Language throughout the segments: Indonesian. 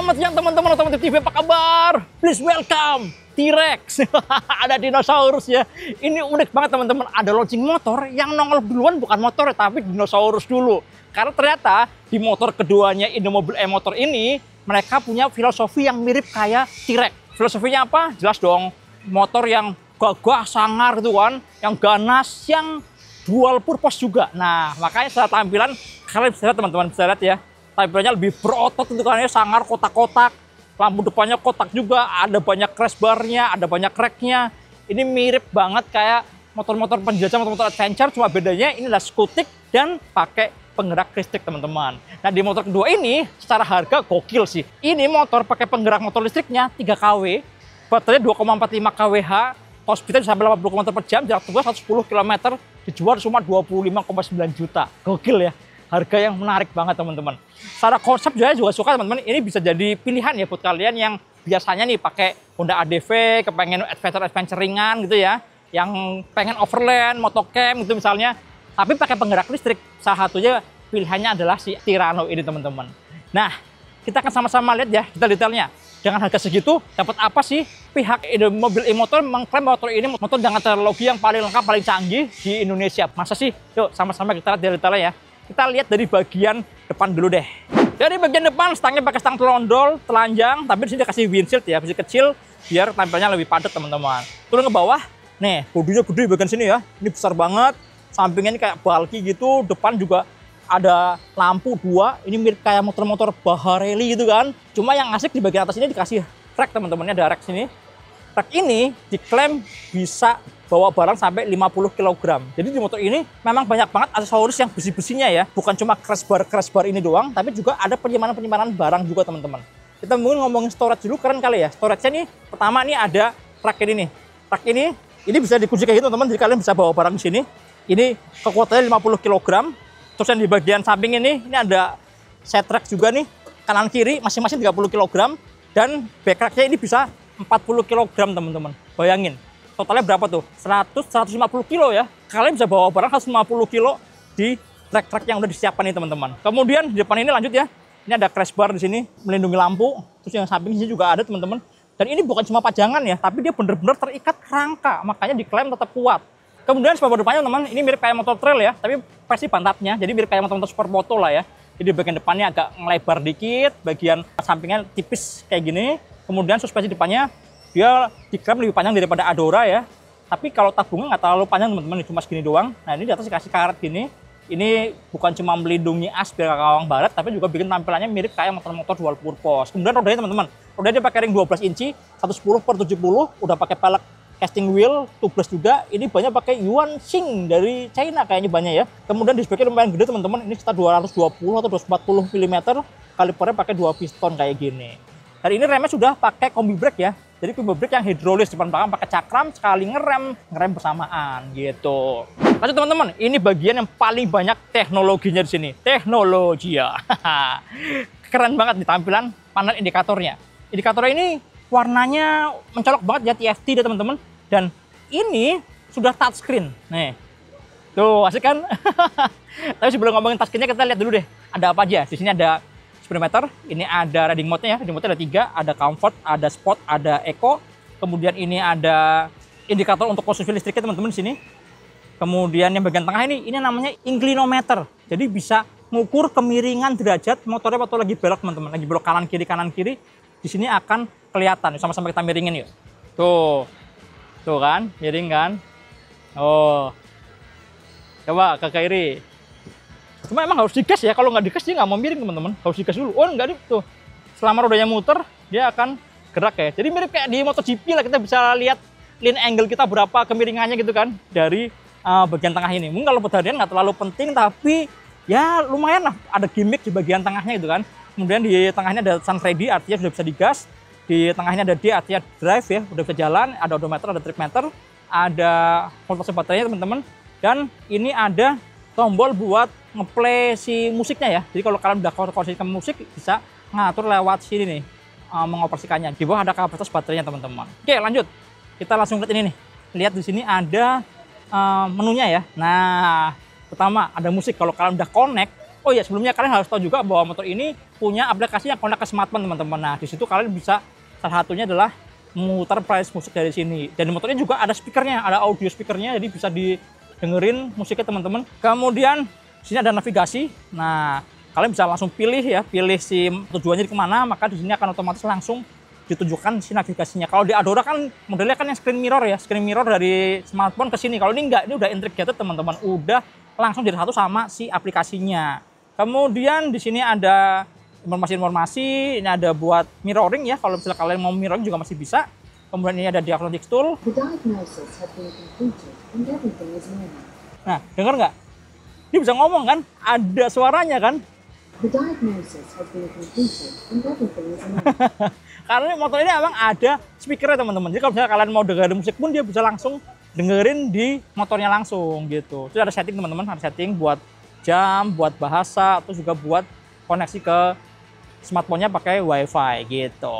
Selamat siang teman-teman Otomotif TV, apa kabar? Please welcome T-Rex. Ada dinosaurus ya. Ini unik banget teman-teman. Ada launching motor yang nongol duluan bukan motor tapi dinosaurus dulu. Karena ternyata di motor keduanya Indomobil e-motor ini mereka punya filosofi yang mirip kayak T-Rex. Filosofinya apa? Jelas dong. Motor yang gagah, sangar gitu kan, yang ganas, yang dual purpose juga. Nah, makanya setelah tampilan kalian bisa lihat teman-teman, bisa lihat ya. Tampilannya lebih berotot untuk kalian, sangar, kotak-kotak. Lampu depannya kotak juga, ada banyak crash bar-nya, ada banyak crack-nya. Ini mirip banget kayak motor-motor penjajah, motor-motor adventure, cuma bedanya ini adalah skutik dan pakai penggerak listrik teman-teman. Nah, di motor kedua ini secara harga gokil sih. Ini motor pakai penggerak motor listriknya 3 kW, baterai 2,45 kWh, top speednya sampai 80 km per jam, jarak tempuh 110 km, dijual cuma 25,9 juta. Gokil ya. Harga yang menarik banget teman-teman. Secara konsep juga suka teman-teman. Ini bisa jadi pilihan ya buat kalian yang biasanya nih pakai Honda ADV, kepengen adventure ringan gitu ya, yang pengen overland, motocamp gitu misalnya, tapi pakai penggerak listrik. Salah satunya pilihannya adalah si Tirano ini teman-teman. Nah, kita akan sama-sama lihat ya detail-detailnya. Dengan harga segitu, dapat apa sih? Pihak Indomobil e-motor mengklaim motor ini motor dengan teknologi yang paling lengkap, paling canggih di Indonesia. Masa sih? Yuk sama-sama kita lihat detailnya ya. Kita lihat dari bagian depan dulu deh. Dari bagian depan, stangnya pakai stang telondol, telanjang, tapi di sini dikasih windshield ya, masih kecil, biar tampilannya lebih padat teman-teman. Turun ke bawah, nih, bodinya gede di bagian sini ya. Ini besar banget, sampingnya ini kayak bulky gitu, depan juga ada lampu 2, ini mirip kayak motor-motor Bahareli gitu kan. Cuma yang asik di bagian atas ini dikasih rack teman-teman, ada rack sini. Rack ini diklaim bisa bawa barang sampai 50 kg. Jadi di motor ini memang banyak banget aksesoris yang besi-besinya ya. Bukan cuma crash bar ini doang, tapi juga ada penyimpanan barang juga teman-teman. Kita mungkin ngomongin storage dulu, keren kali ya. Storage-nya nih, pertama nih ada rack ini nih. Rack ini bisa dikunci kayak gitu teman-teman, jadi kalian bisa bawa barang di sini. Ini kekuatannya 50 kg. Terus yang di bagian samping ini ada set rack juga nih, kanan kiri masing-masing 30 kg. Dan back rack-nya ini bisa 40 kg teman-teman. Bayangin. Totalnya berapa tuh? 100-150 kilo ya. Kalian bisa bawa barang 150 kilo di truk-truk yang udah disiapkan nih teman-teman. Kemudian di depan ini lanjut ya. Ini ada crash bar di sini, melindungi lampu. Terus yang samping sini juga ada teman-teman. Dan ini bukan cuma pajangan ya, tapi dia bener-bener terikat rangka. Makanya diklaim tetap kuat. Kemudian spanduk depannya teman-teman, ini mirip kayak motor trail ya, tapi versi pantatnya. Jadi mirip kayak motor-motor supermoto lah ya. Jadi bagian depannya agak ngelebar dikit, bagian sampingnya tipis kayak gini. Kemudian suspensi depannya dia diklaim lebih panjang daripada Adora ya. Tapi kalau tabungnya nggak terlalu panjang teman-teman, cuma segini doang. Nah ini di atas dikasih karet gini. Ini bukan cuma melindungi as biar kawang barat, tapi juga bikin tampilannya mirip kayak motor-motor dual purpose. Kemudian rodanya teman-teman, rodanya dia pakai ring 12 inci, 110/70, udah pakai pelek casting wheel, tubeless juga. Ini banyak pakai Yuan Xing dari China kayaknya banyak ya. Kemudian di speknya lumayan gede teman-teman, ini sekitar 220 atau 240 mm. Kalipernya pakai 2 piston kayak gini. Dan ini remnya sudah pakai kombi brake ya. Jadi kombi brake yang hidrolis, depan belakang pakai cakram, sekali ngerem bersamaan gitu. Lanjut teman-teman, ini bagian yang paling banyak teknologinya di sini. Teknologi ya. Keren banget di tampilan panel indikatornya. Indikatornya ini warnanya mencolok banget ya, TFT deh teman-teman. Dan ini sudah touchscreen. Nih. Tuh, asik kan? Tapi sebelum ngomongin touchscreen-nya kita lihat dulu deh. Ada apa aja? Di sini ada speedometer, ini ada riding mode-nya ya, riding mode-nya ada 3, ada comfort, ada sport, ada eco. Kemudian ini ada indikator untuk konsumsi listriknya teman-teman di sini. Kemudian yang bagian tengah ini namanya inclinometer. Jadi bisa mengukur kemiringan derajat motornya waktu lagi belok teman-teman, lagi belok kanan kiri. Di sini akan kelihatan. Sama-sama kita miringin yuk. Tuh kan, miring kan. Oh, coba ke kiri. Cuma emang harus digas ya, kalau nggak digas dia nggak mau miring teman-teman, harus digas dulu. Oh enggak nih, tuh selama rodanya muter dia akan gerak ya. Jadi mirip kayak di MotoGP lah, kita bisa lihat line angle kita berapa kemiringannya gitu kan dari bagian tengah ini. Mungkin kalau pegadaian nggak terlalu penting, tapi ya lumayan lah, ada gimmick di bagian tengahnya gitu kan. Kemudian di tengahnya ada sun ready, artinya sudah bisa digas. Di tengahnya ada D, artinya drive ya, udah bisa jalan. Ada odometer, ada trip meter, ada voltase baterainya teman-teman. Dan ini ada tombol buat ngeplay si musiknya ya. Jadi kalau kalian udah konsisten musik bisa ngatur lewat sini nih mengoperasikannya. Di bawah ada kapasitas baterainya teman-teman. Oke, lanjut. Kita langsung lihat ini nih. Lihat di sini ada menunya ya. Nah, pertama ada musik. Kalau kalian udah connect, Oh iya, sebelumnya kalian harus tahu juga bahwa motor ini punya aplikasi yang connect ke smartphone teman-teman. Nah, di situ kalian bisa, salah satunya adalah memutar playlist musik dari sini. Dan di motor ini juga ada speakernya, ada audio speakernya, jadi bisa didengerin musiknya teman-teman. Kemudian di sini ada navigasi. Nah, kalian bisa langsung pilih ya, pilih si tujuannya di kemana, maka di sini akan otomatis langsung ditunjukkan si navigasinya. Kalau di Adora kan modelnya kan yang screen mirror ya, screen mirror dari smartphone ke sini. Kalau ini enggak, ini udah integrated teman-teman, udah langsung jadi satu sama si aplikasinya. Kemudian di sini ada informasi-informasi, ini ada buat mirroring ya, kalau misalnya kalian mau mirroring juga masih bisa. Kemudian ini ada diagnostic tool. Nah, dengar nggak? Dia bisa ngomong kan? Ada suaranya kan? Karena motor ini emang ada speakernya teman-teman. Jadi kalau misalnya kalian mau dengerin musik pun dia bisa langsung dengerin di motornya langsung gitu. Itu ada setting teman-teman, ada setting buat jam, buat bahasa, atau juga buat koneksi ke smartphone-nya pakai WiFi gitu.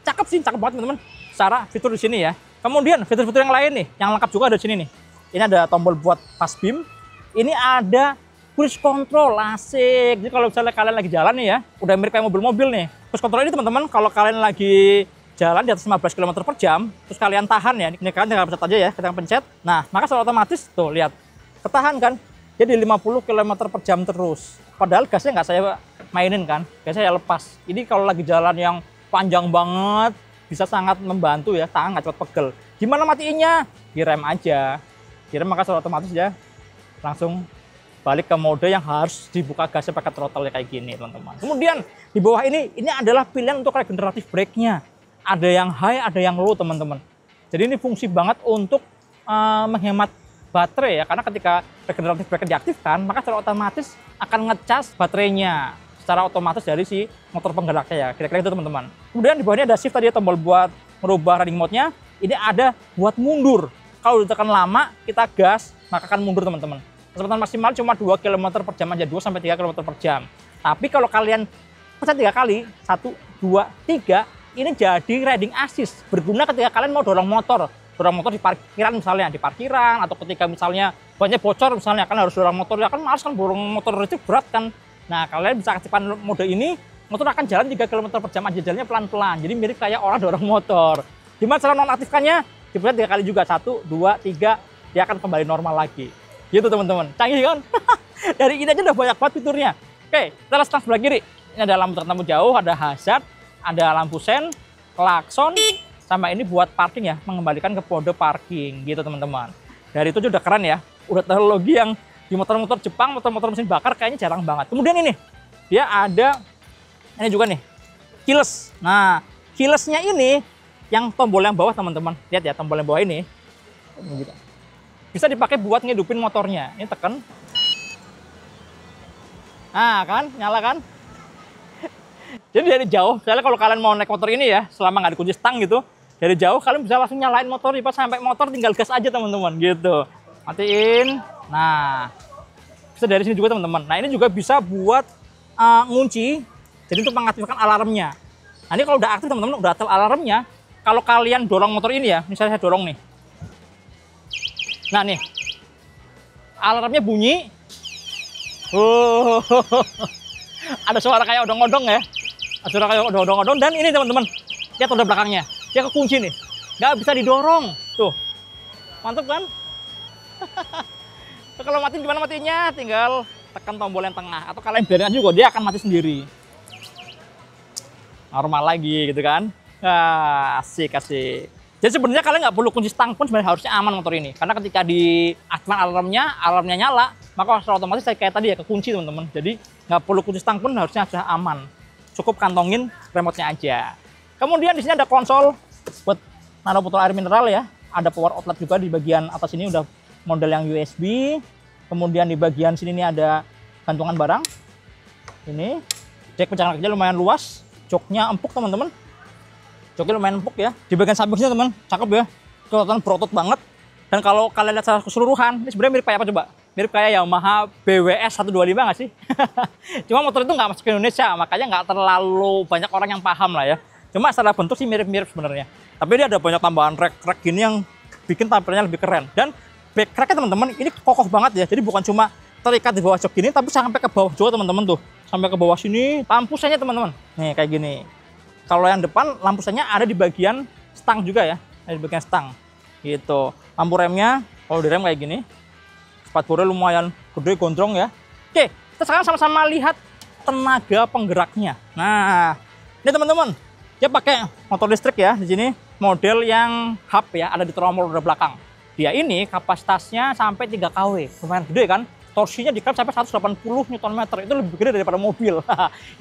Cakep sih, cakep banget teman-teman. Secara fitur di sini ya. Kemudian fitur-fitur yang lain nih, yang lengkap juga ada di sini nih. Ini ada tombol buat fast beam. Ini ada cruise control, asik. Jadi kalau misalnya kalian lagi jalan nih ya, udah mirip kayak mobil-mobil nih. Cruise control ini teman-teman, kalau kalian lagi jalan di atas 15 km per jam, terus kalian tahan ya, ini kalian tinggal pencet aja ya, kita pencet. Nah, maka secara otomatis tuh lihat, ketahan kan? Jadi 50 km per jam terus. Padahal gasnya nggak saya mainin kan, gasnya saya lepas. Ini kalau lagi jalan yang panjang banget, bisa sangat membantu ya, tangan nggak cepat pegel. Gimana matiinnya? Direm aja. Direm maka secara otomatis ya, langsung balik ke mode yang harus dibuka gasnya pakai throttle kayak gini teman-teman. Kemudian di bawah ini adalah pilihan untuk regeneratif brake-nya. Ada yang high, ada yang low teman-teman. Jadi ini fungsi banget untuk menghemat baterai ya, karena ketika regeneratif brake diaktifkan, maka secara otomatis akan ngecas baterainya secara otomatis dari si motor penggeraknya ya, kira-kira itu teman-teman. Kemudian di bawahnya ada shift tadi, tombol buat merubah riding mode-nya. Ini ada buat mundur. Kalau ditekan lama, kita gas, maka akan mundur teman-teman. Kecepatan maksimal cuma 2 km per jam aja, 2-3 km per jam. Tapi kalau kalian pencet 3 kali, 1, 2, 3, ini jadi riding assist, berguna ketika kalian mau dorong motor di parkiran misalnya, di parkiran, atau ketika misalnya banyak bocor misalnya, kan harus dorong motor, ya kan males kan dorong motor itu berat kan. Nah, kalian bisa aktifkan mode ini, motor akan jalan 3 km per jam aja, jalannya pelan-pelan, jadi mirip kayak orang dorong motor. Gimana cara nonaktifkannya? Dipencet 3 kali juga, 1, 2, 3, dia akan kembali normal lagi. Gitu teman-teman, canggih kan? Dari ini aja udah banyak banget fiturnya. Oke, kita lihat sebelah kiri. Ini ada lampu tertentu jauh, ada hazard, ada lampu sen, klakson, sama ini buat parking ya, mengembalikan ke mode parking gitu teman-teman. Dari itu udah keren ya, udah teknologi yang di motor-motor Jepang, motor-motor mesin bakar kayaknya jarang banget. Kemudian ini, dia ada ini juga nih, keyless. Nah, keylessnya ini yang tombol yang bawah teman-teman, lihat ya tombol yang bawah ini, bisa dipakai buat ngidupin motornya. Ini tekan, nah kan, nyala kan? Jadi dari jauh, misalnya kalau kalian mau naik motor ini ya, selama nggak dikunci stang gitu, dari jauh kalian bisa langsung nyalain motor, pas sampai motor tinggal gas aja teman-teman gitu. Matiin. Nah, bisa dari sini juga teman-teman. Nah, ini juga bisa buat ngunci, jadi untuk mengaktifkan alarmnya. Nah, ini kalau udah aktif teman-teman, udah aktif alarmnya, kalau kalian dorong motor ini ya, misalnya saya dorong nih. Nah nih, alarmnya bunyi. Ada suara kayak odong-odong ya. Ada suara kayak odong-odong. Dan ini teman-teman, lihat roda belakangnya. Dia kekunci nih. Nggak bisa didorong. Tuh. Mantap kan? Kalau mati gimana matinya? Tinggal tekan tombol yang tengah. Atau kalian biarin aja juga, dia akan mati sendiri. Normal lagi gitu kan. Nah, asik. Jadi sebenarnya kalian nggak perlu kunci stang pun sebenarnya harusnya aman motor ini. Karena ketika diaktifkan alarmnya nyala, maka secara otomatis kayak tadi ya kekunci teman-teman. Jadi nggak perlu kunci stang pun harusnya sudah aman. Cukup kantongin remote-nya aja. Kemudian di sini ada konsol buat naruh botol air mineral ya. Ada power outlet juga di bagian atas ini, udah model yang USB. Kemudian di bagian sini ini ada gantungan barang. Ini jek pencangkang kecil lumayan luas. Joknya empuk teman-teman. Joknya lumayan empuk ya. Di bagian samping sini teman, cakep ya. Kelihatan berotot banget. Dan kalau kalian lihat secara keseluruhan, ini sebenarnya mirip kayak apa coba? Mirip kayak Yamaha BWS 125 nggak sih? Cuma motor itu nggak masuk ke Indonesia, makanya nggak terlalu banyak orang yang paham lah ya. Cuma secara bentuk sih mirip-mirip sebenarnya. Tapi dia ada banyak tambahan rek gini yang bikin tampilannya lebih keren. Dan back racknya teman-teman ini kokoh banget ya. Jadi bukan cuma terikat di bawah jok gini, tapi sampai ke bawah juga teman-teman tuh. Sampai ke bawah sini. Lampu senya teman-teman. Nih kayak gini. Kalau yang depan lampu senya ada di bagian stang juga ya. Ada di bagian stang. Gitu. Lampu remnya kalau direm kayak gini. Spatbornya lumayan gede gondrong ya. Oke, kita sekarang sama-sama lihat tenaga penggeraknya. Nah, ini teman-teman. Dia pakai motor listrik ya di sini. Model yang hub ya, ada di tromol roda belakang. Dia ini kapasitasnya sampai 3 kW. Lumayan gede kan? Torsinya diklaim sampai 180 Nm. Itu lebih gede daripada mobil.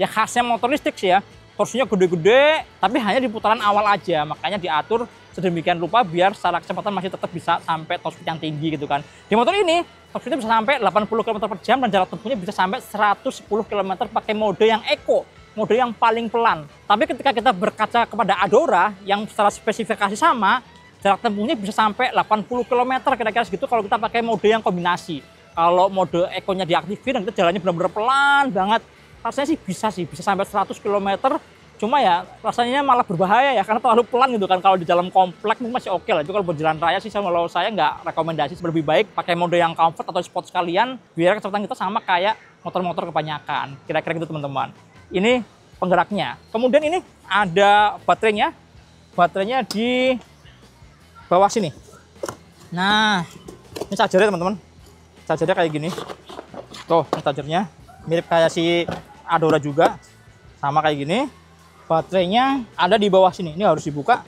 Ya khasnya motor listrik sih ya. Torsinya gede-gede, tapi hanya di putaran awal aja. Makanya diatur sedemikian rupa biar secara kecepatan masih tetap bisa sampai top speed yang tinggi gitu kan. Di motor ini, top speednya bisa sampai 80 km per jam dan jarak tempuhnya bisa sampai 110 km pakai mode yang eco. Mode yang paling pelan. Tapi ketika kita berkaca kepada Adora yang secara spesifikasi sama, jarak tempuhnya bisa sampai 80 km kira-kira segitu kalau kita pakai mode yang kombinasi. Kalau mode eco-nya diaktifin dan kita jalannya benar-benar pelan banget, rasanya sih bisa sampai 100 km. Cuma ya rasanya malah berbahaya ya karena terlalu pelan gitu kan. Kalau di dalam komplek mungkin masih oke lah. Itu kalau buat jalan raya sih kalau saya nggak rekomendasi, lebih baik pakai mode yang comfort atau sport sekalian biar kecepatan kita sama kayak motor-motor kebanyakan. Kira-kira gitu teman-teman. Ini penggeraknya. Kemudian ini ada baterainya. Baterainya di bawah sini. Nah, ini chargernya teman-teman. Chargernya kayak gini. Tuh, ini chargernya. Mirip kayak si Adora juga. Sama kayak gini. Baterainya ada di bawah sini. Ini harus dibuka.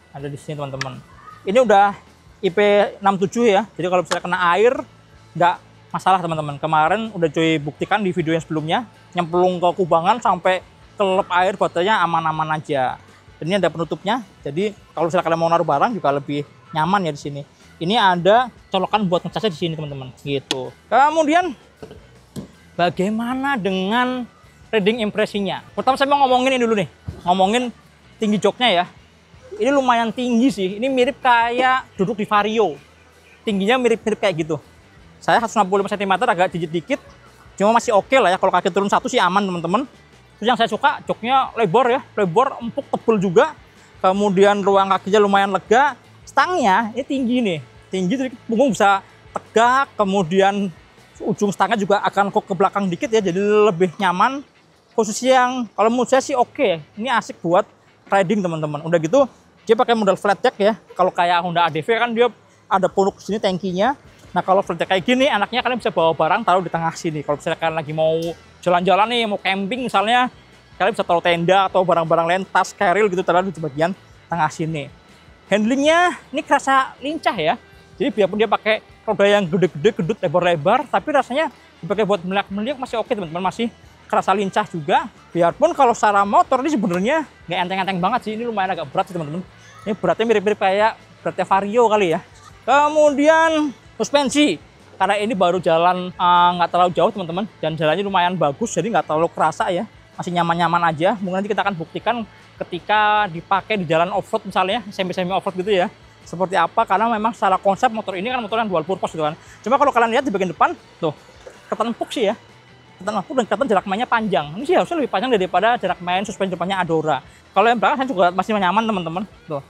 Ada di sini teman-teman. Ini udah IP67 ya. Jadi kalau misalnya kena air, nggak masalah teman-teman. Kemarin udah Joy buktikan di video yang sebelumnya. Nyemplung ke kubangan sampai kelelep air, baterainya aman-aman aja. Dan ini ada penutupnya. Jadi kalau misalnya kalian mau naruh barang juga lebih nyaman ya di sini. Ini ada colokan buat ngecasnya di sini teman-teman. Gitu. Kemudian bagaimana dengan reading impresinya? Pertama saya mau ngomongin ini dulu nih. Ngomongin tinggi joknya ya. Ini lumayan tinggi sih. Ini mirip kayak duduk di Vario. Tingginya mirip-mirip kayak gitu. Saya 165 cm agak digit dikit. Cuma masih oke lah ya. Kalau kaki turun satu sih aman teman-teman. Terus yang saya suka joknya lebar ya. Lebar, empuk, tebel juga. Kemudian ruang kakinya lumayan lega. Stangnya ini tinggi nih. Tinggi jadi punggung bisa tegak. Kemudian ujung stangnya juga akan kok ke belakang dikit ya. Jadi lebih nyaman. Khusus yang kalau menurut saya sih oke. Ini asik buat riding teman-teman. Udah gitu dia pakai model flat deck ya. Kalau kayak Honda ADV kan dia ada punuk sini tankinya. Nah kalau flat deck kayak gini anaknya kalian bisa bawa barang taruh di tengah sini. Kalau misalnya kalian lagi mau jalan-jalan nih, mau camping misalnya, kalian bisa taruh tenda atau barang-barang lain, tas, carrier gitu taruh di bagian tengah sini. Handlingnya ini kerasa lincah ya. Jadi biarpun dia pakai roda yang gede-gede, gedut, lebar-lebar, tapi rasanya dipakai buat meliak-meliak masih oke teman-teman, masih kerasa lincah juga. Biarpun kalau secara motor ini sebenarnya nggak enteng-enteng banget sih, ini lumayan agak berat sih teman-teman. Ini beratnya mirip-mirip kayak beratnya Vario kali ya. Kemudian suspensi, karena ini baru jalan nggak terlalu jauh teman-teman, dan jalannya lumayan bagus, jadi nggak terlalu kerasa ya, masih nyaman-nyaman aja. Mungkin nanti kita akan buktikan ketika dipakai di jalan off-road misalnya, semi-semi off-road gitu ya, seperti apa, karena memang secara konsep motor ini kan motor yang dual purpose gitu kan. Cuma kalau kalian lihat di bagian depan, tuh, ketan empuk sih ya. Ketan empuk dan ketan jarak mainnya panjang. Ini sih harusnya lebih panjang daripada jarak main suspensi depannya Adora. Kalau yang belakang saya juga masih nyaman teman-teman. Tuh.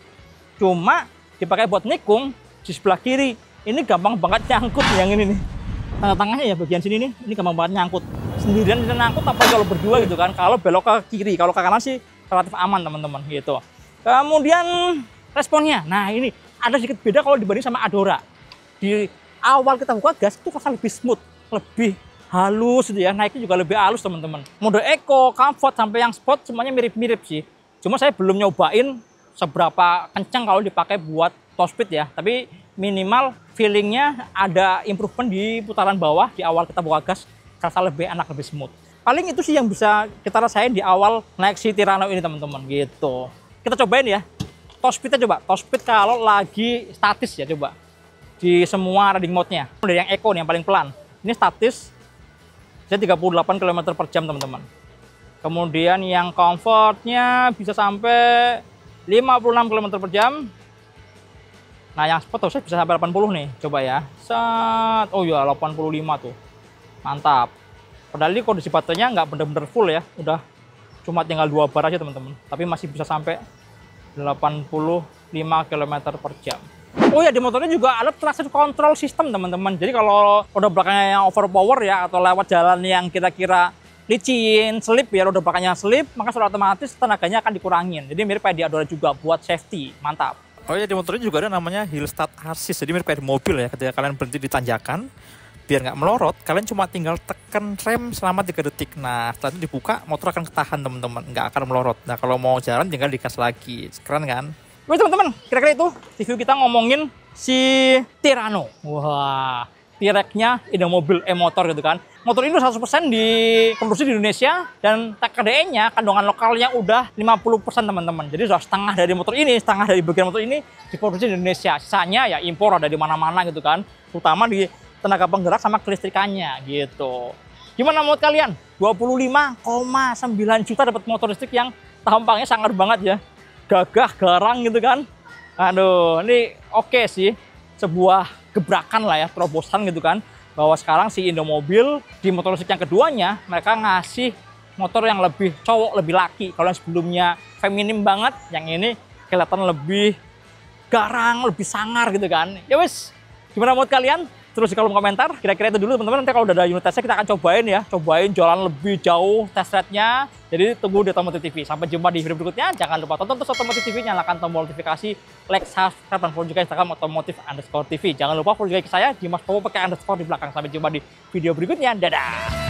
Cuma dipakai buat nikung di sebelah kiri. Ini gampang banget nyangkut yang ini nih. Tengah-tengahnya ya bagian sini nih, ini gampang banget nyangkut. Sendirian kita nyangkut apa kalau berdua gitu kan. Kalau belok ke kiri, kalau ke kanan sih relatif aman teman-teman gitu. Kemudian responnya. Nah, ini ada sedikit beda kalau dibanding sama Adora. Di awal kita buka gas itu rasa lebih smooth, lebih halus gitu ya. Naiknya juga lebih halus teman-teman. Mode eco, comfort sampai yang sport semuanya mirip-mirip sih. Cuma saya belum nyobain seberapa kencang kalau dipakai buat top speed ya. Tapi minimal feelingnya ada improvement di putaran bawah di awal kita buka gas, rasa lebih enak, lebih smooth. Paling itu sih yang bisa kita rasain di awal naik si Tirano ini teman-teman gitu. Kita cobain ya. Top speednya coba. Top speed kalau lagi statis ya coba. Di semua riding mode-nya. Dari yang eco nih yang paling pelan. Ini statis. Bisa 38 km per jam teman-teman. Kemudian yang comfortnya bisa sampai 56 km per jam. Nah yang sport bisa sampai 80 nih. Coba ya. Set. Oh ya 85 tuh. Mantap. Padahal ini kondisi baterainya nggak bener-bener full ya. Udah cuma tinggal 2 bar aja teman-teman. Tapi masih bisa sampai 85 km per jam. Oh ya, di motornya juga ada traction control system teman-teman. Jadi kalau roda belakangnya yang overpower ya, atau lewat jalan yang kita kira licin, slip ya, roda belakangnya slip, maka secara otomatis tenaganya akan dikurangin. Jadi mirip kayak di Adora juga buat safety, mantap. Oh ya, di motornya juga ada namanya hill start assist. Jadi mirip kayak di mobil ya, ketika kalian berhenti di tanjakan, biar nggak melorot, kalian cuma tinggal tekan rem selama 3 detik. Nah, setelah itu dibuka, motor akan ketahan teman-teman, nggak akan melorot. Nah, kalau mau jalan tinggal digas lagi. Keren kan? Oke teman-teman, kira-kira itu review kita ngomongin si Tirano. Wah, T-Rex-nya Indomobil e-motor gitu kan. Motor ini 100% diproduksi di Indonesia dan TKDE-nya, kandungan lokalnya udah 50% teman-teman. Jadi sudah setengah dari motor ini, setengah dari bagian motor ini diproduksi di Indonesia. Sisanya ya impor ada di mana-mana gitu kan. Terutama di tenaga penggerak sama kelistrikannya gitu. Gimana menurut kalian? 25,9 juta dapat motor listrik yang tampangnya sangar banget ya. Gagah, garang gitu kan. Aduh, ini oke sih. Sebuah gebrakan lah ya, terobosan gitu kan. Bahwa sekarang si Indomobil di motor listrik yang keduanya, mereka ngasih motor yang lebih cowok, lebih laki. Kalau yang sebelumnya feminim banget, yang ini kelihatan lebih garang, lebih sangar gitu kan. Ya wis, gimana menurut kalian? Terus di kolom komentar, kira-kira itu dulu teman-teman. Nanti kalau udah ada unit tesnya kita akan cobain ya. Cobain jalan lebih jauh test ride-nya. Jadi tunggu di Otomotif TV. Sampai jumpa di video berikutnya. Jangan lupa tonton terus Otomotif TV. Nyalakan tombol notifikasi, like, subscribe, dan follow juga Instagram Otomotif_TV. Jangan lupa follow juga ke saya, Dimas Popo pakai underscore di belakang. Sampai jumpa di video berikutnya. Dadah!